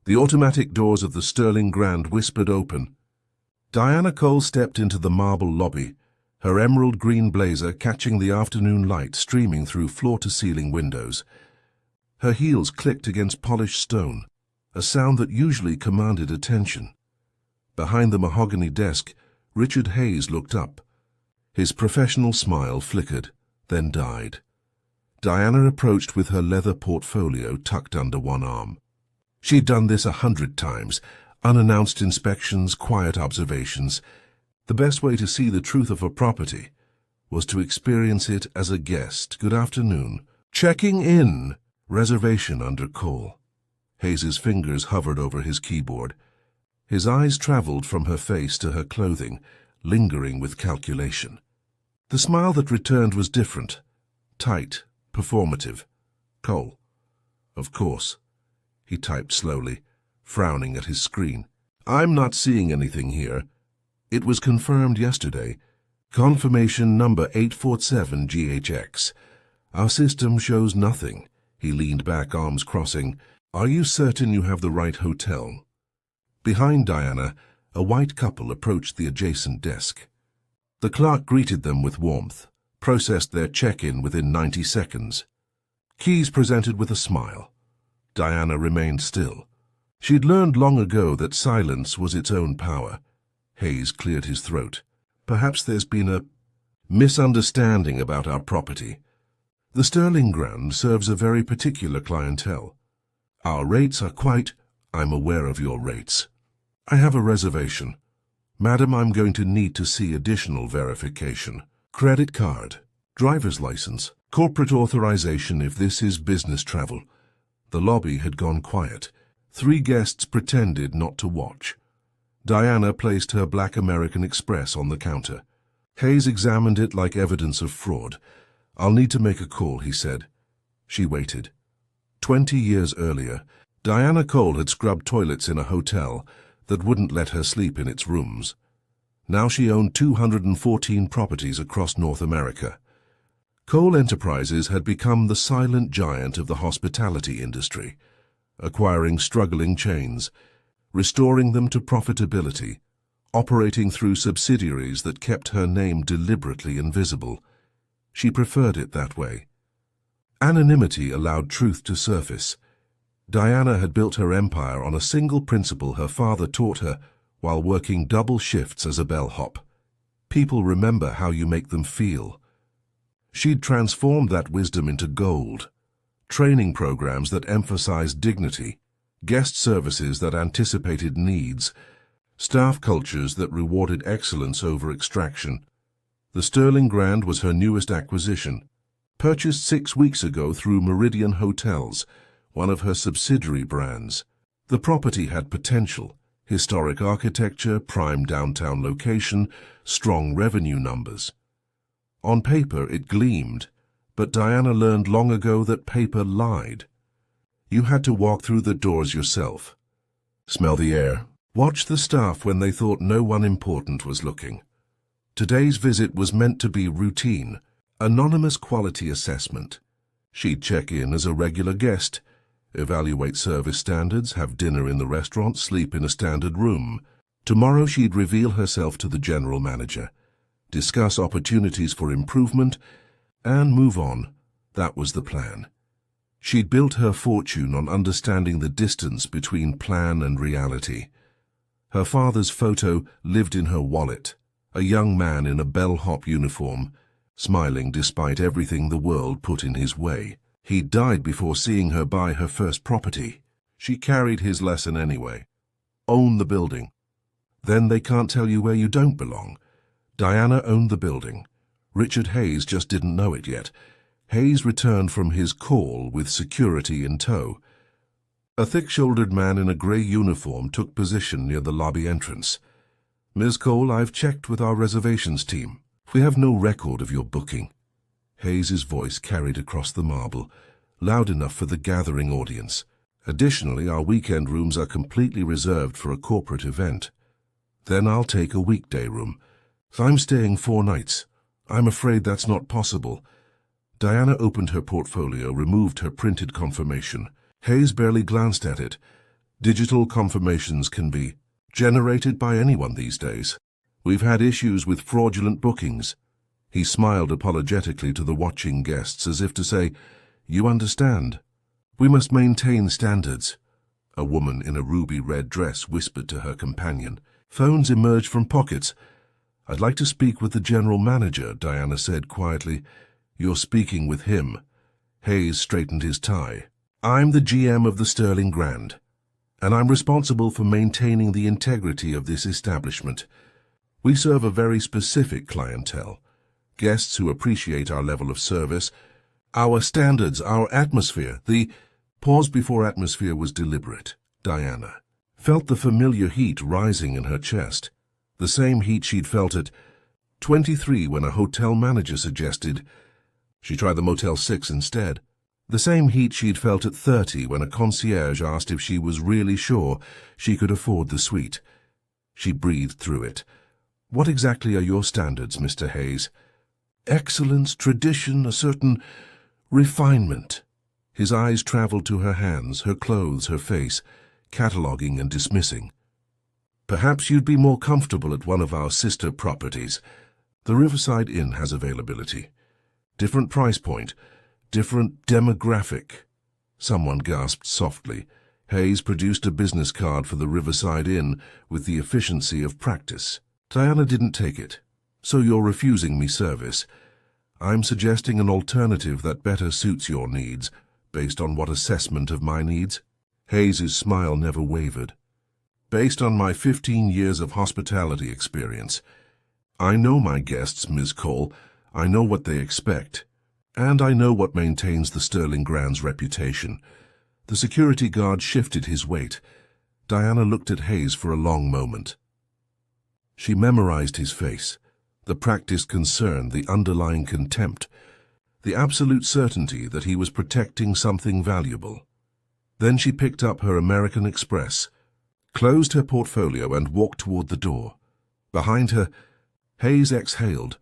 The automatic doors of the Sterling Grand whispered open. Diana Cole stepped into the marble lobby, her emerald green blazer catching the afternoon light streaming through floor-to-ceiling windows. Her heels clicked against polished stone, a sound that usually commanded attention. Behind the mahogany desk, Richard Hayes looked up. His professional smile flickered, then died. Diana approached with her leather portfolio tucked under one arm. She'd done this 100 times, unannounced inspections, quiet observations. The best way to see the truth of a property was to experience it as a guest. Good afternoon. Checking in. Reservation under Cole. Hayes's fingers hovered over his keyboard. His eyes traveled from her face to her clothing, lingering with calculation. The smile that returned was different. Tight, performative. Cole. Of course. He typed slowly, frowning at his screen. I'm not seeing anything here. It was confirmed yesterday. Confirmation number 847GHX. Our system shows nothing. He leaned back, arms crossing. Are you certain you have the right hotel? Behind Diana, a white couple approached the adjacent desk. The clerk greeted them with warmth, processed their check-in within 90 seconds. Keys presented with a smile. Diana remained still. She'd learned long ago that silence was its own power. Hayes cleared his throat. Perhaps there's been a misunderstanding about our property. The Sterling Grand serves a very particular clientele. Our rates are quite— I'm aware of your rates. I have a reservation. Madam, I'm going to need to see additional verification. Credit card, driver's license, corporate authorization if this is business travel. The lobby had gone quiet. 3 guests pretended not to watch. Diana placed her Black American Express on the counter. Hayes examined it like evidence of fraud. I'll need to make a call, he said. She waited. 20 years earlier, Diana Cole had scrubbed toilets in a hotel that wouldn't let her sleep in its rooms. Now she owned 214 properties across North America. Cole Enterprises had become the silent giant of the hospitality industry, acquiring struggling chains, restoring them to profitability, operating through subsidiaries that kept her name deliberately invisible. She preferred it that way. Anonymity allowed truth to surface. Diana had built her empire on a single principle her father taught her while working double shifts as a bellhop. People remember how you make them feel. She'd transformed that wisdom into gold. Training programs that emphasized dignity, guest services that anticipated needs, staff cultures that rewarded excellence over extraction. The Sterling Grand was her newest acquisition, purchased 6 weeks ago through Meridian Hotels, one of her subsidiary brands. The property had potential: historic architecture, prime downtown location, strong revenue numbers. On paper it gleamed, but Diana learned long ago that paper lied. You had to walk through the doors yourself. Smell the air. Watch the staff when they thought no one important was looking. Today's visit was meant to be routine, anonymous quality assessment. She'd check in as a regular guest, evaluate service standards, have dinner in the restaurant, sleep in a standard room. Tomorrow she'd reveal herself to the general manager, discuss opportunities for improvement, and move on. That was the plan. She'd built her fortune on understanding the distance between plan and reality. Her father's photo lived in her wallet, a young man in a bellhop uniform, smiling despite everything the world put in his way. He died before seeing her buy her first property. She carried his lesson anyway. Own the building. Then they can't tell you where you don't belong. Diana owned the building. Richard Hayes just didn't know it yet. Hayes returned from his call with security in tow. A thick-shouldered man in a grey uniform took position near the lobby entrance. Ms. Cole, I've checked with our reservations team. We have no record of your booking. Hayes's voice carried across the marble, loud enough for the gathering audience. Additionally, our weekend rooms are completely reserved for a corporate event. Then I'll take a weekday room. I'm staying 4 nights. I'm afraid that's not possible. Diana opened her portfolio, removed her printed confirmation. Hayes barely glanced at it. Digital confirmations can be generated by anyone these days. We've had issues with fraudulent bookings. He smiled apologetically to the watching guests as if to say, "You understand. We must maintain standards." A woman in a ruby-red dress whispered to her companion. Phones emerged from pockets. "I'd like to speak with the general manager," Diana said quietly. "You're speaking with him." Hayes straightened his tie. "I'm the GM of the Sterling Grand, and I'm responsible for maintaining the integrity of this establishment. We serve a very specific clientele, guests who appreciate our level of service, our standards, our atmosphere." The pause before atmosphere was deliberate. Diana felt the familiar heat rising in her chest, the same heat she'd felt at 23 when a hotel manager suggested she try the Motel 6 instead. The same heat she'd felt at 30 when a concierge asked if she was really sure she could afford the suite. She breathed through it. "What exactly are your standards, Mr. Hayes?" "Excellence, tradition, a certain refinement." His eyes traveled to her hands, her clothes, her face, cataloguing and dismissing. "Perhaps you'd be more comfortable at one of our sister properties. The Riverside Inn has availability. Different price point, different demographic." Someone gasped softly. Hayes produced a business card for the Riverside Inn with the efficiency of practice. Diana didn't take it. "So you're refusing me service. I'm suggesting an alternative that better suits your needs, based on what assessment of my needs?" Hayes's smile never wavered. "Based on my 15 years of hospitality experience. I know my guests, Ms. Cole. I know what they expect. And I know what maintains the Sterling Grand's reputation." The security guard shifted his weight. Diana looked at Hayes for a long moment. She memorized his face, the practiced concern, the underlying contempt, the absolute certainty that he was protecting something valuable. Then she picked up her American Express, closed her portfolio and walked toward the door. Behind her, Hayes exhaled,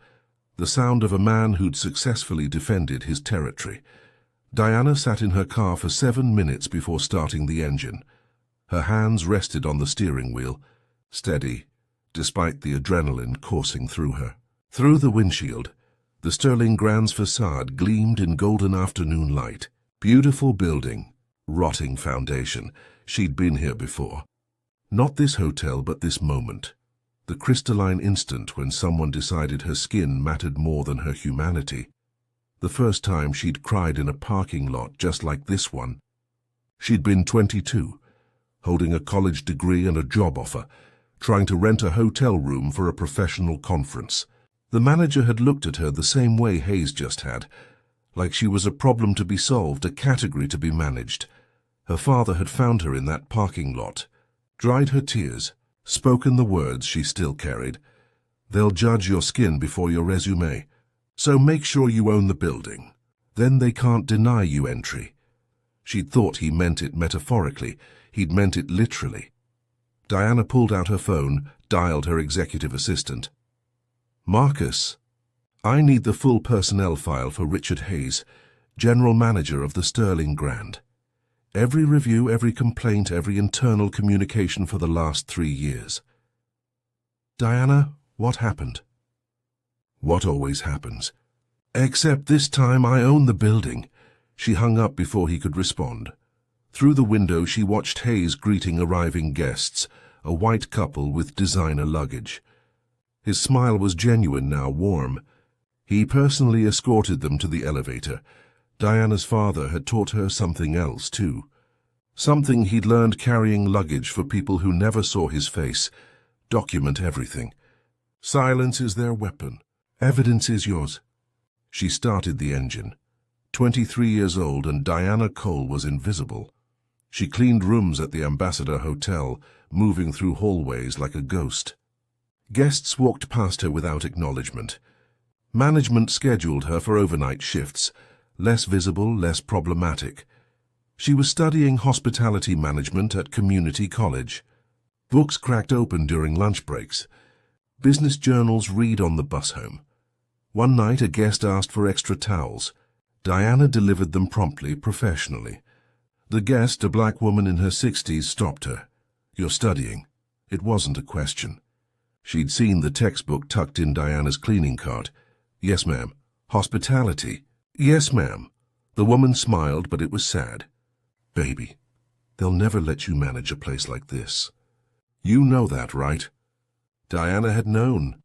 the sound of a man who'd successfully defended his territory. Diana sat in her car for 7 minutes before starting the engine. Her hands rested on the steering wheel, steady, despite the adrenaline coursing through her. Through the windshield, the Sterling Grand's facade gleamed in golden afternoon light. Beautiful building, rotting foundation. She'd been here before. Not this hotel, but this moment. The crystalline instant when someone decided her skin mattered more than her humanity. The first time she'd cried in a parking lot just like this one. She'd been 22, holding a college degree and a job offer, trying to rent a hotel room for a professional conference. The manager had looked at her the same way Hayes just had, like she was a problem to be solved, a category to be managed. Her father had found her in that parking lot, dried her tears, spoken the words she still carried. "They'll judge your skin before your resume, so make sure you own the building. Then they can't deny you entry." She'd thought he meant it metaphorically. He'd meant it literally. Diana pulled out her phone, dialed her executive assistant. "Marcus, I need the full personnel file for Richard Hayes, general manager of the Sterling Grand. Every review, every complaint, every internal communication for the last 3 years." "Diana, what happened?" "What always happens. Except this time I own the building." She hung up before he could respond. Through the window she watched Hayes greeting arriving guests, a white couple with designer luggage. His smile was genuine now, warm. He personally escorted them to the elevator. Diana's father had taught her something else, too. Something he'd learned carrying luggage for people who never saw his face. Document everything. Silence is their weapon. Evidence is yours. She started the engine. 23 years old, and Diana Cole was invisible. She cleaned rooms at the Ambassador Hotel, moving through hallways like a ghost. Guests walked past her without acknowledgement. Management scheduled her for overnight shifts, less visible, less problematic. She was studying hospitality management at community college. Books cracked open during lunch breaks. Business journals read on the bus home. One night a guest asked for extra towels. Diana delivered them promptly, professionally. The guest, a black woman in her 60s, stopped her. "You're studying." It wasn't a question. She'd seen the textbook tucked in Diana's cleaning cart. "Yes, ma'am." "Hospitality?" "Yes, ma'am." The woman smiled, but it was sad. "Baby, they'll never let you manage a place like this. You know that, right?" Diana had known,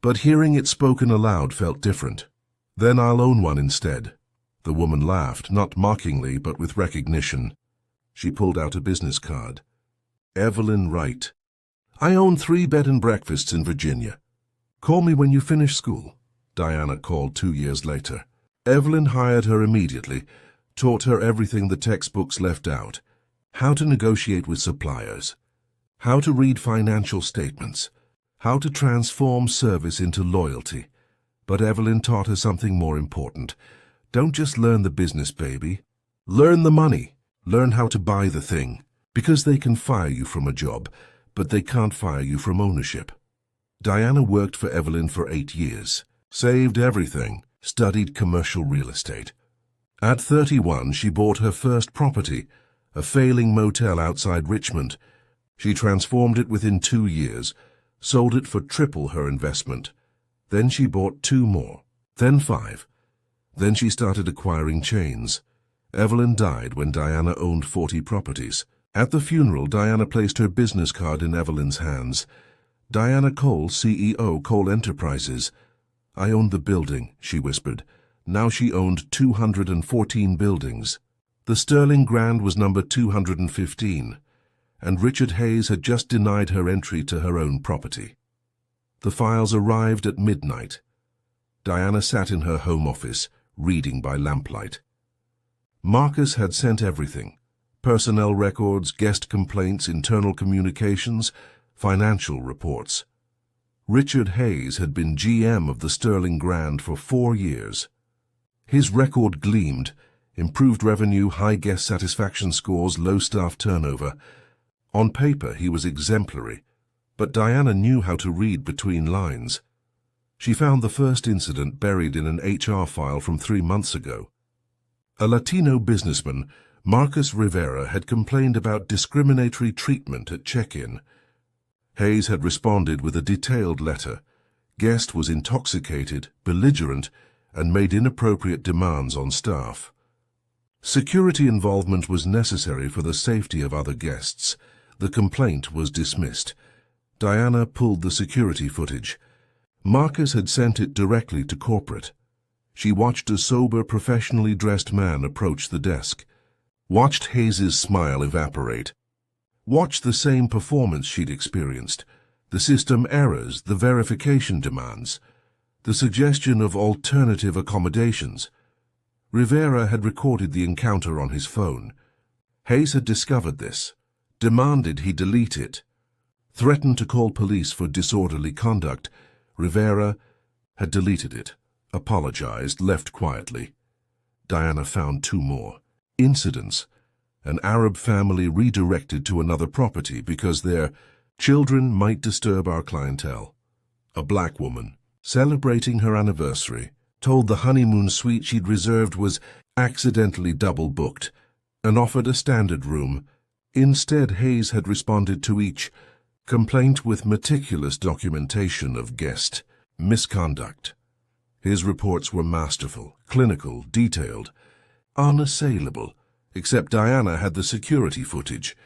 but hearing it spoken aloud felt different. "Then I'll own one instead." The woman laughed, not mockingly, but with recognition. She pulled out a business card. "Evelyn Wright. I own 3 bed and breakfasts in Virginia. Call me when you finish school." Diana called 2 years later. Evelyn hired her immediately, taught her everything the textbooks left out: how to negotiate with suppliers, how to read financial statements, how to transform service into loyalty. But Evelyn taught her something more important. Don't just learn the business, baby. Learn the money. Learn how to buy the thing. Because they can fire you from a job, but they can't fire you from ownership. Diana worked for Evelyn for 8 years, saved everything, studied commercial real estate. At 31, she bought her first property, a failing motel outside Richmond. She transformed it within 2 years, sold it for triple her investment. Then she bought 2 more, then 5. Then she started acquiring chains. Evelyn died when Diana owned 40 properties. At the funeral, Diana placed her business card in Evelyn's hands. "Diana Cole, CEO, Cole Enterprises." "I owned the building," she whispered. Now she owned 214 buildings. The Sterling Grand was number 215, and Richard Hayes had just denied her entry to her own property. The files arrived at midnight. Diana sat in her home office, reading by lamplight. Marcus had sent everything: personnel records, guest complaints, internal communications, financial reports. Richard Hayes had been GM of the Sterling Grand for 4 years. His record gleamed: improved revenue, high guest satisfaction scores, low staff turnover. On paper, he was exemplary, but Diana knew how to read between lines. She found the first incident buried in an HR file from 3 months ago. A Latino businessman, Marcus Rivera, had complained about discriminatory treatment at check-in. Hayes had responded with a detailed letter. Guest was intoxicated, belligerent, and made inappropriate demands on staff. Security involvement was necessary for the safety of other guests. The complaint was dismissed. Diana pulled the security footage. Marcus had sent it directly to corporate. She watched a sober, professionally dressed man approach the desk. Watched Hayes's smile evaporate. Watched the same performance she'd experienced. The system errors, the verification demands, the suggestion of alternative accommodations. Rivera had recorded the encounter on his phone. Hayes had discovered this, demanded he delete it, threatened to call police for disorderly conduct. Rivera had deleted it, apologized, left quietly. Diana found 2 more. Incidents. An Arab family redirected to another property because their children might disturb our clientele. A black woman, celebrating her anniversary, told the honeymoon suite she'd reserved was accidentally double-booked and offered a standard room. Instead, Hayes had responded to each complaint with meticulous documentation of guest misconduct. His reports were masterful, clinical, detailed, unassailable, except Diana had the security footage.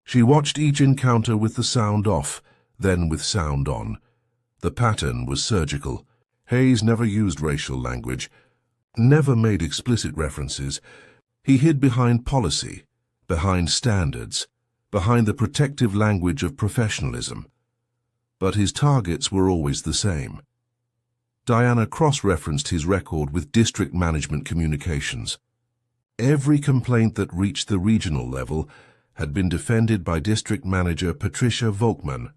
She watched each encounter with the sound off, then with sound on. The pattern was surgical. Hayes never used racial language, never made explicit references. He hid behind policy, behind standards, behind the protective language of professionalism. But his targets were always the same. Diana cross-referenced his record with district management communications. Every complaint that reached the regional level had been defended by District Manager Patricia Volkmann.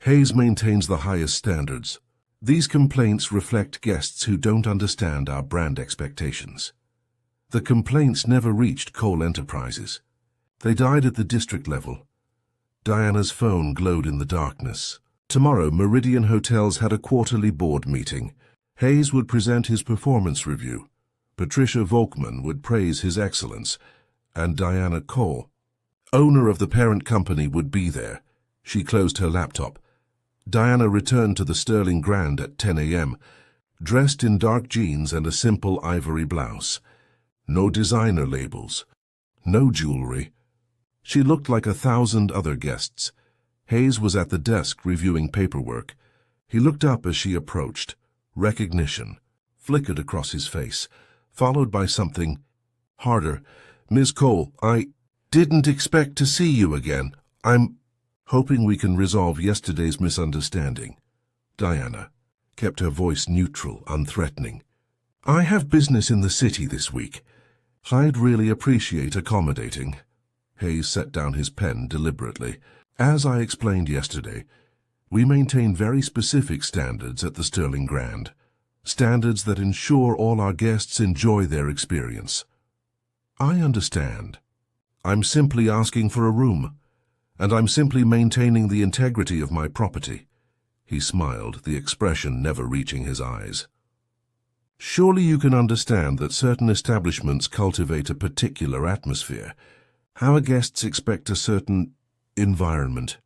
Hayes maintains the highest standards. These complaints reflect guests who don't understand our brand expectations. The complaints never reached Cole Enterprises. They died at the district level. Diana's phone glowed in the darkness. Tomorrow, Meridian Hotels had a quarterly board meeting. Hayes would present his performance review. Patricia Volkmann would praise his excellence. and Diana Cole, owner of the parent company, would be there. She closed her laptop. Diana returned to the Sterling Grand at 10 a.m., dressed in dark jeans and a simple ivory blouse. No designer labels. No jewelry. She looked like 1,000 other guests. Hayes was at the desk reviewing paperwork. He looked up as she approached. Recognition flickered across his face, followed by something harder. "Ms. Cole, I didn't expect to see you again. I'm hoping we can resolve yesterday's misunderstanding." Diana kept her voice neutral, unthreatening. "I have business in the city this week. I'd really appreciate accommodating." Hayes set down his pen deliberately. "As I explained yesterday, we maintain very specific standards at the Sterling Grand. Standards that ensure all our guests enjoy their experience." "I understand. I'm simply asking for a room, and I'm simply maintaining the integrity of my property." He smiled, the expression never reaching his eyes. "Surely you can understand that certain establishments cultivate a particular atmosphere. Our guests expect a certain environment."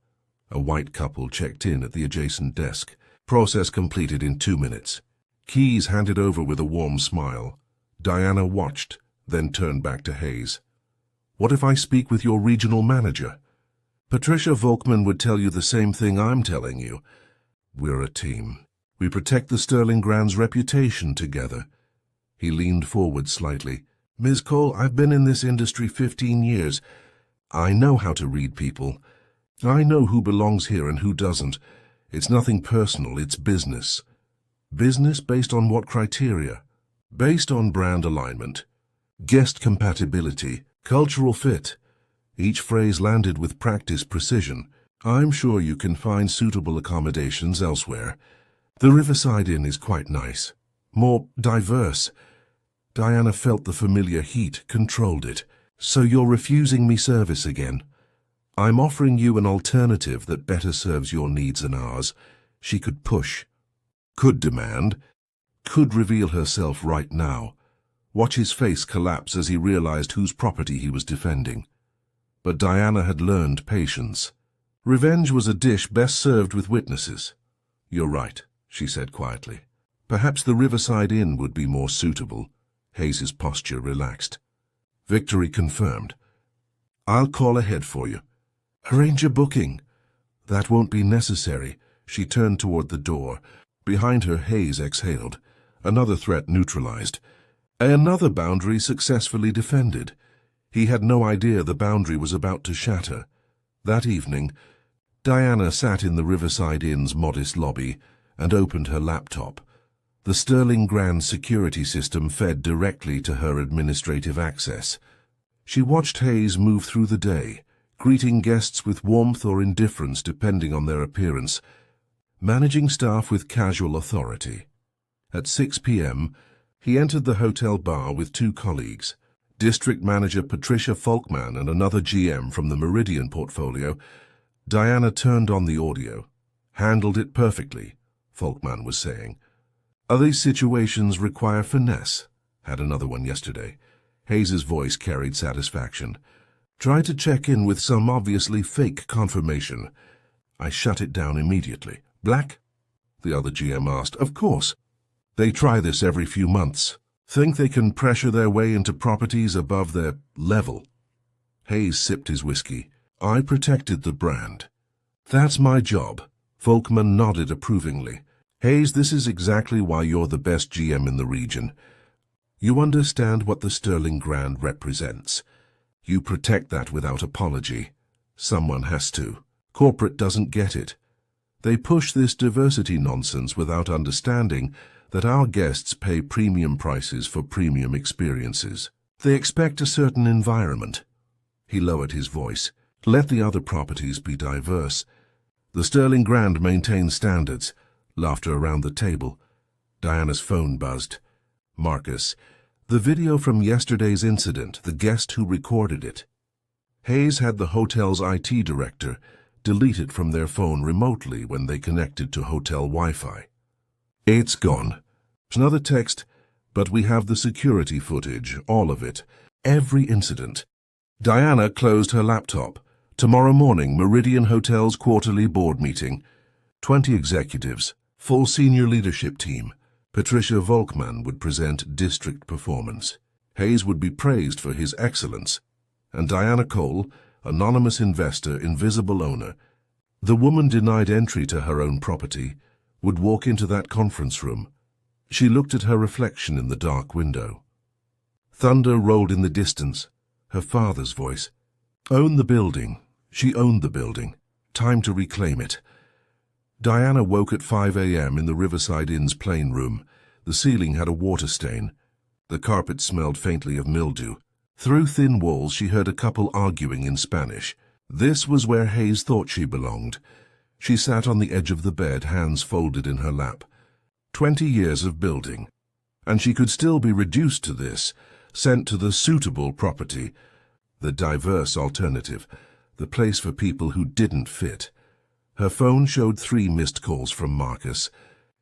A white couple checked in at the adjacent desk. Process completed in 2 minutes. Keys handed over with a warm smile. Diana watched, then turned back to Hayes. "What if I speak with your regional manager? Patricia Volkman would tell you the same thing I'm telling you. We're a team. We protect the Sterling Grand's reputation together." He leaned forward slightly. "Ms. Cole, I've been in this industry 15 years. I know how to read people. I know who belongs here and who doesn't. It's nothing personal, it's business. Business based on what criteria? Based on brand alignment, guest compatibility, cultural fit." Each phrase landed with practiced precision. "I'm sure you can find suitable accommodations elsewhere. The Riverside Inn is quite nice. More diverse." Diana felt the familiar heat, controlled it. "So you're refusing me service again?" "I'm offering you an alternative that better serves your needs and ours." She could push, could demand, could reveal herself right now. Watch his face collapse as he realized whose property he was defending. But Diana had learned patience. Revenge was a dish best served with witnesses. "You're right," she said quietly. "Perhaps the Riverside Inn would be more suitable." Hayes's posture relaxed. Victory confirmed. "I'll call ahead for you." "Arrange a booking." "That won't be necessary." She turned toward the door. Behind her, Hayes exhaled. Another threat neutralized. Another boundary successfully defended. He had no idea the boundary was about to shatter. That evening, Diana sat in the Riverside Inn's modest lobby and opened her laptop. The Sterling Grand security system fed directly to her administrative access. She watched Hayes move through the day, greeting guests with warmth or indifference depending on their appearance, managing staff with casual authority. At 6 p.m., he entered the hotel bar with 2 colleagues, District Manager Patricia Volkman and another GM from the Meridian portfolio. Diana turned on the audio. "Handled it perfectly," Volkman was saying. "These situations require finesse." Had another one yesterday. Hayes's voice carried satisfaction. "Tried to check in with some obviously fake confirmation. I shut it down immediately." "Black?" the other GM asked. "Of course. They try this every few months. Think they can pressure their way into properties above their level." Hayes sipped his whiskey. "I protected the brand. That's my job." Volkman nodded approvingly. "Hayes, this is exactly why you're the best GM in the region. You understand what the Sterling Grand represents. You protect that without apology. Someone has to. Corporate doesn't get it. They push this diversity nonsense without understanding that our guests pay premium prices for premium experiences. They expect a certain environment." He lowered his voice. "Let the other properties be diverse. The Sterling Grand maintains standards." Laughter around the table. Diana's phone buzzed. "Marcus, the video from yesterday's incident, the guest who recorded it." Hayes had the hotel's IT director delete it from their phone remotely when they connected to hotel Wi-Fi. "It's gone." Another text, "But we have the security footage, all of it, every incident." Diana closed her laptop. Tomorrow morning, Meridian Hotel's quarterly board meeting. 20 executives, full senior leadership team. Patricia Volkmann would present district performance. Hayes would be praised for his excellence. And Diana Cole, anonymous investor, invisible owner, the woman denied entry to her own property, would walk into that conference room. She looked at her reflection in the dark window. Thunder rolled in the distance. Her father's voice. Own the building. She owned the building. Time to reclaim it. Diana woke at 5 a.m. in the Riverside Inn's plain room. The ceiling had a water stain. The carpet smelled faintly of mildew. Through thin walls she heard a couple arguing in Spanish. This was where Hayes thought she belonged. She sat on the edge of the bed, hands folded in her lap. 20 years of building. And she could still be reduced to this, sent to the suitable property, the diverse alternative, the place for people who didn't fit. Her phone showed 3 missed calls from Marcus.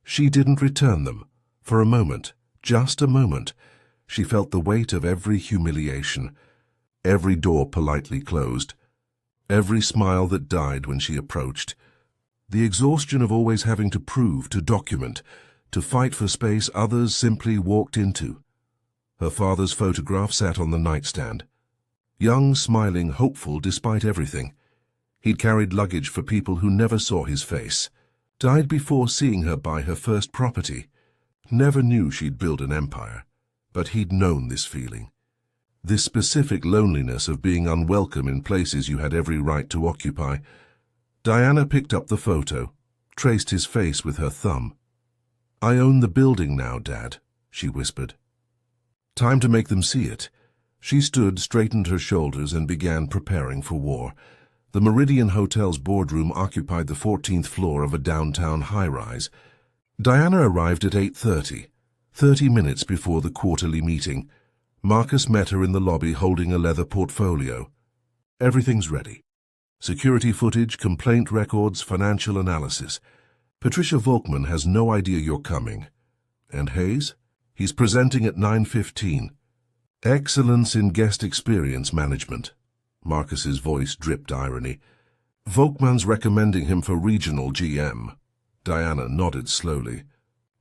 She didn't return them. For a moment, just a moment, she felt the weight of every humiliation, every door politely closed, every smile that died when she approached, the exhaustion of always having to prove, to document, to fight for space others simply walked into. Her father's photograph sat on the nightstand. Young, smiling, hopeful despite everything. He'd carried luggage for people who never saw his face. Died before seeing her buy her first property. Never knew she'd build an empire. But he'd known this feeling. This specific loneliness of being unwelcome in places you had every right to occupy. Diana picked up the photo, traced his face with her thumb. I own the building now, Dad, she whispered. Time to make them see it. She stood, straightened her shoulders, and began preparing for war. The Meridian Hotel's boardroom occupied the 14th floor of a downtown high-rise. Diana arrived at 8:30, 30 minutes before the quarterly meeting. Marcus met her in the lobby holding a leather portfolio. Everything's ready. Security footage, complaint records, financial analysis. Patricia Volkmann has no idea you're coming. And Hayes? He's presenting at 9:15. Excellence in guest experience management. Marcus's voice dripped irony. Volkmann's recommending him for regional GM. Diana nodded slowly.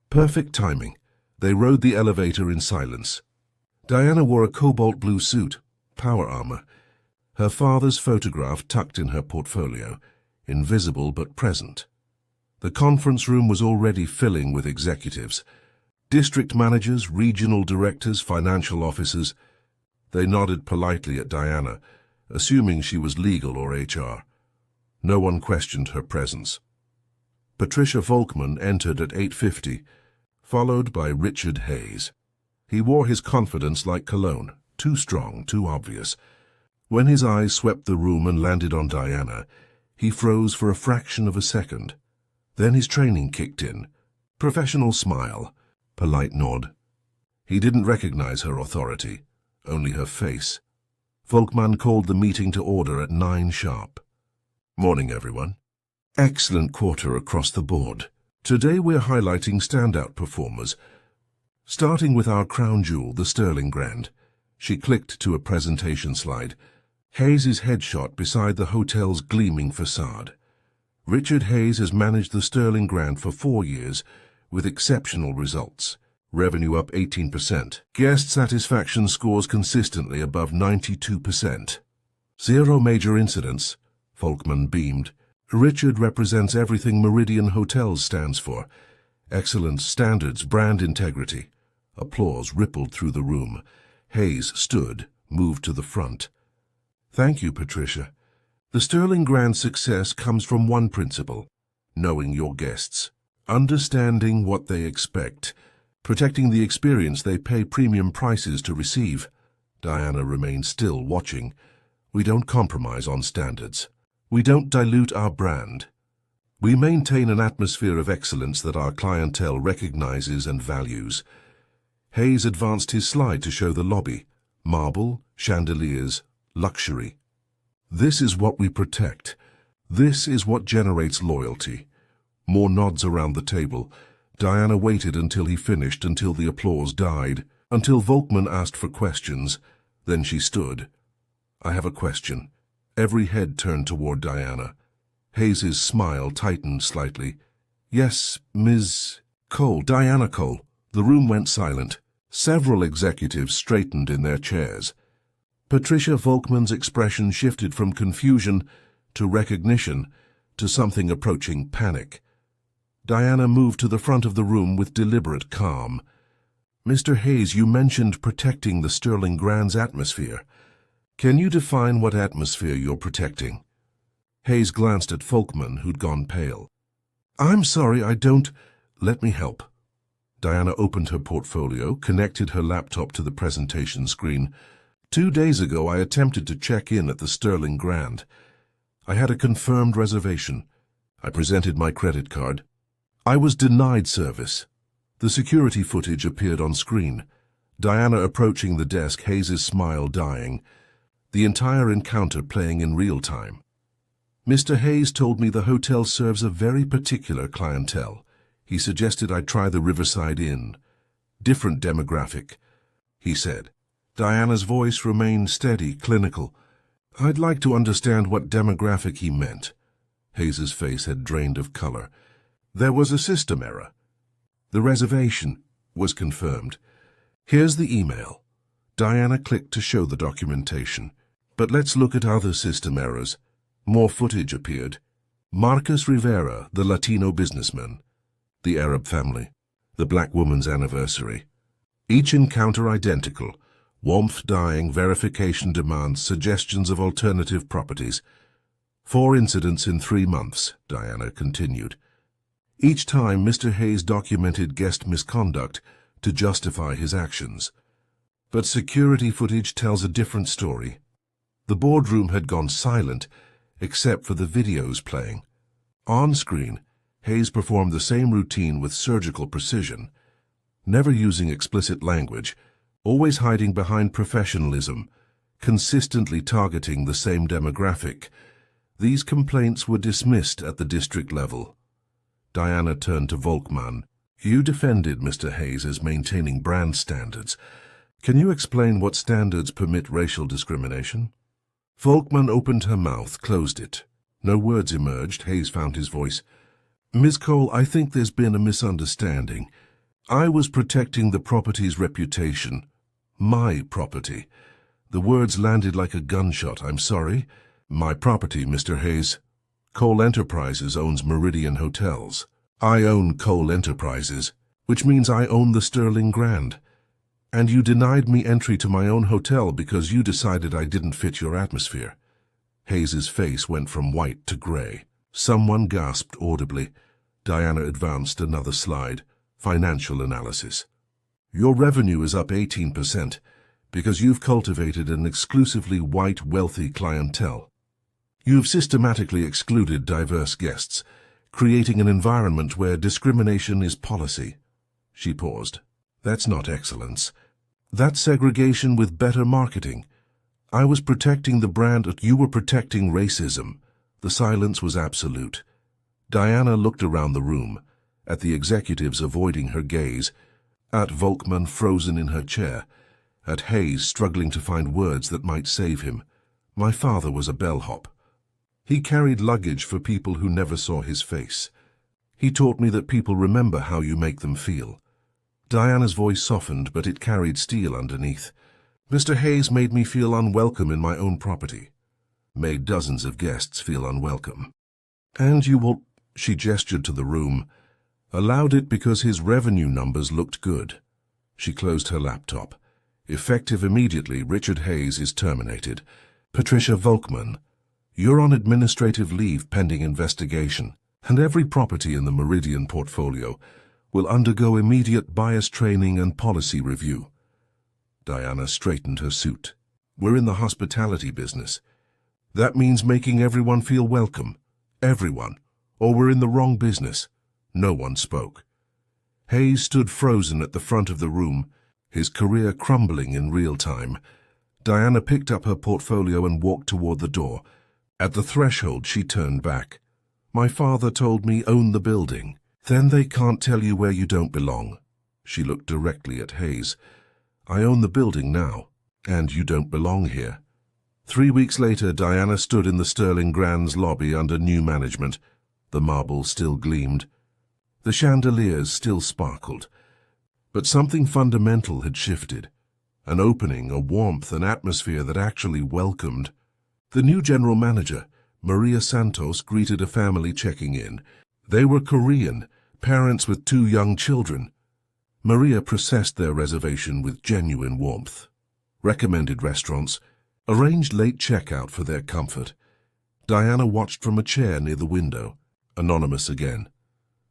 Perfect timing. They rode the elevator in silence. Diana wore a cobalt blue suit, power armor. Her father's photograph tucked in her portfolio, invisible but present. The conference room was already filling with executives. District managers, regional directors, financial officers. They nodded politely at Diana, assuming she was legal or HR. No one questioned her presence. Patricia Volkmann entered at 8:50, followed by Richard Hayes. He wore his confidence like cologne, too strong, too obvious. When his eyes swept the room and landed on Diana, he froze for a fraction of a second. Then his training kicked in. Professional smile, polite nod. He didn't recognize her authority, only her face. Volkmann called the meeting to order at 9 sharp. Morning, everyone. Excellent quarter across the board. Today we're highlighting standout performers, starting with our crown jewel, the Sterling Grand. She clicked to a presentation slide. Hayes' headshot beside the hotel's gleaming facade. Richard Hayes has managed the Sterling Grand for 4 years with exceptional results. Revenue up 18%. Guest satisfaction scores consistently above 92%. 0 major incidents. Volkmann beamed. Richard represents everything Meridian Hotels stands for. Excellence, standards, brand integrity. Applause rippled through the room. Hayes stood, moved to the front. Thank you, Patricia. The Sterling Grand's success comes from one principle: knowing your guests, understanding what they expect, protecting the experience they pay premium prices to receive. Diana remained still, watching. We don't compromise on standards. We don't dilute our brand. We maintain an atmosphere of excellence that our clientele recognizes and values. Hayes advanced his slide to show the lobby. Marble, chandeliers, luxury. This is what we protect. This is what generates loyalty. More nods around the table. Diana waited until he finished, until the applause died, until Volkmann asked for questions. Then she stood. I have a question. Every head turned toward Diana. Hayes's smile tightened slightly. Yes, Ms. Cole, Diana Cole. The room went silent. Several executives straightened in their chairs. Patricia Volkmann's expression shifted from confusion to recognition to something approaching panic. Diana moved to the front of the room with deliberate calm. Mr. Hayes, you mentioned protecting the Sterling Grand's atmosphere. Can you define what atmosphere you're protecting? Hayes glanced at Volkmann, who'd gone pale. I'm sorry, I don't... Let me help. Diana opened her portfolio, connected her laptop to the presentation screen. 2 days ago, I attempted to check in at the Sterling Grand. I had a confirmed reservation. I presented my credit card. I was denied service. The security footage appeared on screen. Diana approaching the desk, Hayes's smile dying. The entire encounter playing in real time. Mr. Hayes told me the hotel serves a very particular clientele. He suggested I try the Riverside Inn. Different demographic, he said. Diana's voice remained steady, clinical. I'd like to understand what demographic he meant. Hayes's face had drained of color. There was a system error. The reservation was confirmed. Here's the email. Diana clicked to show the documentation. But let's look at other system errors. More footage appeared. Marcus Rivera, the Latino businessman. The Arab family. The black woman's anniversary. Each encounter identical. Warmth dying, verification demands, suggestions of alternative properties. 4 incidents in 3 months, Diana continued. Each time Mr. Hayes documented guest misconduct to justify his actions. But security footage tells a different story. The boardroom had gone silent, except for the videos playing. On screen, Hayes performed the same routine with surgical precision, never using explicit language, always hiding behind professionalism, consistently targeting the same demographic. These complaints were dismissed at the district level. Diana turned to Volkmann. You defended Mr. Hayes as maintaining brand standards. Can you explain what standards permit racial discrimination? Volkmann opened her mouth, closed it. No words emerged. Hayes found his voice. Ms. Cole, I think there's been a misunderstanding. I was protecting the property's reputation. My property. The words landed like a gunshot. I'm sorry. My property, Mr. Hayes. Cole Enterprises owns Meridian Hotels. I own Cole Enterprises, which means I own the Sterling Grand. And you denied me entry to my own hotel because you decided I didn't fit your atmosphere. Hayes's face went from white to gray. Someone gasped audibly. Diana advanced another slide. Financial analysis. Your revenue is up 18% because you've cultivated an exclusively white, wealthy clientele. You've systematically excluded diverse guests, creating an environment where discrimination is policy. She paused. That's not excellence. That's segregation with better marketing. I was protecting the brand, you were protecting racism. The silence was absolute. Diana looked around the room, at the executives avoiding her gaze, at Volkmann frozen in her chair, at Hayes struggling to find words that might save him. My father was a bellhop. He carried luggage for people who never saw his face. He taught me that people remember how you make them feel. Diana's voice softened, but it carried steel underneath. Mr. Hayes made me feel unwelcome in my own property. Made dozens of guests feel unwelcome. And you will, she gestured to the room, allowed it because his revenue numbers looked good. She closed her laptop. Effective immediately, Richard Hayes is terminated. Patricia Volkmann, you're on administrative leave pending investigation, and every property in the Meridian portfolio will undergo immediate bias training and policy review. Diana straightened her suit. We're in the hospitality business. That means making everyone feel welcome. Everyone. Or we're in the wrong business. No one spoke. Hayes stood frozen at the front of the room, his career crumbling in real time. Diana picked up her portfolio and walked toward the door. At the threshold, she turned back. My father told me own the building. Then they can't tell you where you don't belong. She looked directly at Hayes. I own the building now, and you don't belong here. 3 weeks later, Diana stood in the Sterling Grand's lobby under new management. The marble still gleamed. The chandeliers still sparkled. But something fundamental had shifted. An opening, a warmth, an atmosphere that actually welcomed. The new general manager, Maria Santos, greeted a family checking in. They were Korean, parents with 2 young children. Maria processed their reservation with genuine warmth. Recommended restaurants, arranged late checkout for their comfort. Diana watched from a chair near the window. Anonymous again.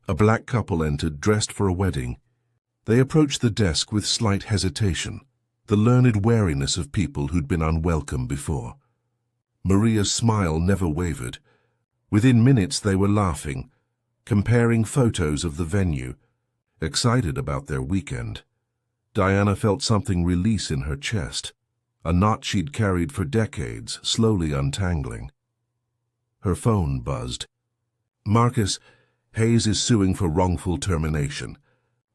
A black couple entered, dressed for a wedding. They approached the desk with slight hesitation, the learned wariness of people who'd been unwelcome before. Maria's smile never wavered. Within minutes they were laughing, comparing photos of the venue, excited about their weekend. Diana felt something release in her chest, a knot she'd carried for decades, slowly untangling. Her phone buzzed. Marcus, Hayes is suing for wrongful termination.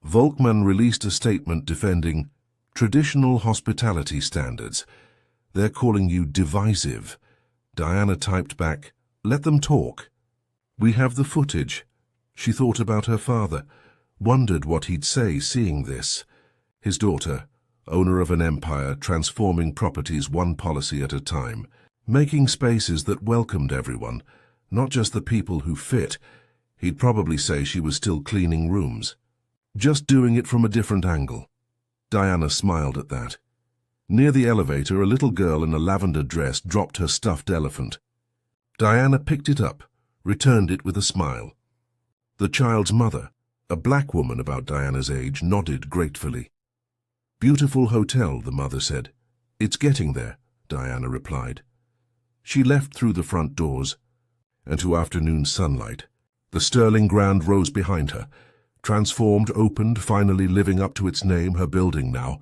Volkmann released a statement defending traditional hospitality standards. They're calling you divisive. Diana typed back, let them talk. We have the footage. She thought about her father, wondered what he'd say seeing this. His daughter, owner of an empire, transforming properties one policy at a time, making spaces that welcomed everyone, not just the people who fit. He'd probably say she was still cleaning rooms, just doing it from a different angle. Diana smiled at that. Near the elevator, a little girl in a lavender dress dropped her stuffed elephant. Diana picked it up, returned it with a smile. The child's mother, a black woman about Diana's age, nodded gratefully. Beautiful hotel, the mother said. It's getting there, Diana replied. She left through the front doors, and to afternoon sunlight. The Sterling Grand rose behind her, transformed, opened, finally living up to its name, her building now.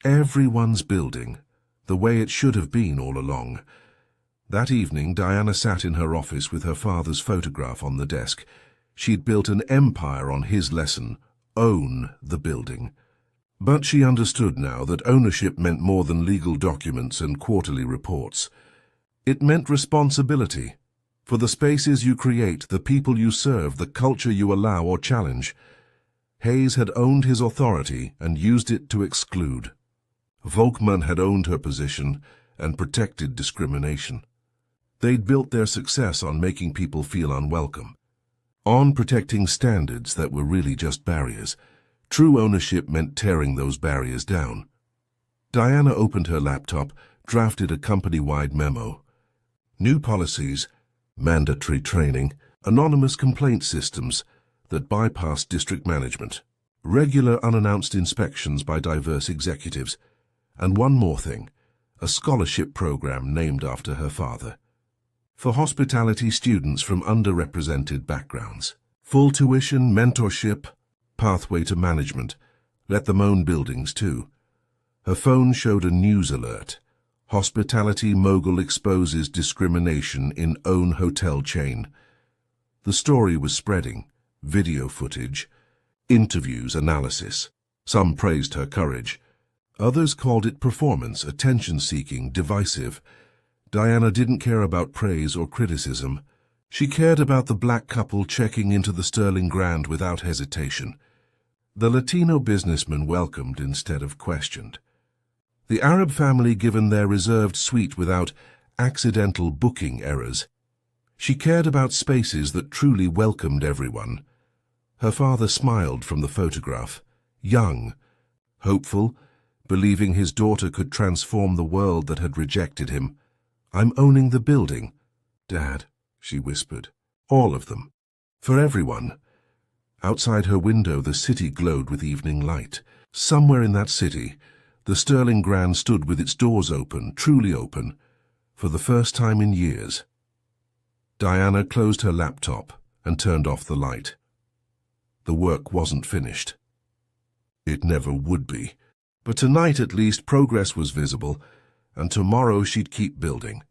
Everyone's building, the way it should have been all along. That evening, Diana sat in her office with her father's photograph on the desk. She'd built an empire on his lesson, own the building. But she understood now that ownership meant more than legal documents and quarterly reports. It meant responsibility for the spaces you create, the people you serve, the culture you allow or challenge. Hayes had owned his authority and used it to exclude. Volkmann had owned her position and protected discrimination. They'd built their success on making people feel unwelcome, on protecting standards that were really just barriers. True ownership meant tearing those barriers down. Diana opened her laptop, drafted a company-wide memo. New policies, mandatory training, anonymous complaint systems that bypassed district management, regular unannounced inspections by diverse executives, and one more thing, a scholarship program named after her father. For hospitality students from underrepresented backgrounds. Full tuition, mentorship, pathway to management. Let them own buildings too. Her phone showed a news alert. Hospitality mogul exposes discrimination in own hotel chain. The story was spreading. Video footage, interviews, analysis. Some praised her courage. Others called it performance, attention-seeking, divisive. Diana didn't care about praise or criticism. She cared about the black couple checking into the Sterling Grand without hesitation. The Latino businessman welcomed instead of questioned. The Arab family given their reserved suite without accidental booking errors. She cared about spaces that truly welcomed everyone. Her father smiled from the photograph, young, hopeful, believing his daughter could transform the world that had rejected him. I'm owning the building. Dad, she whispered. All of them. For everyone. Outside her window, the city glowed with evening light. Somewhere in that city, the Sterling Grand stood with its doors open, truly open, for the first time in years. Diana closed her laptop and turned off the light. The work wasn't finished. It never would be. But tonight, at least, progress was visible, and tomorrow she'd keep building.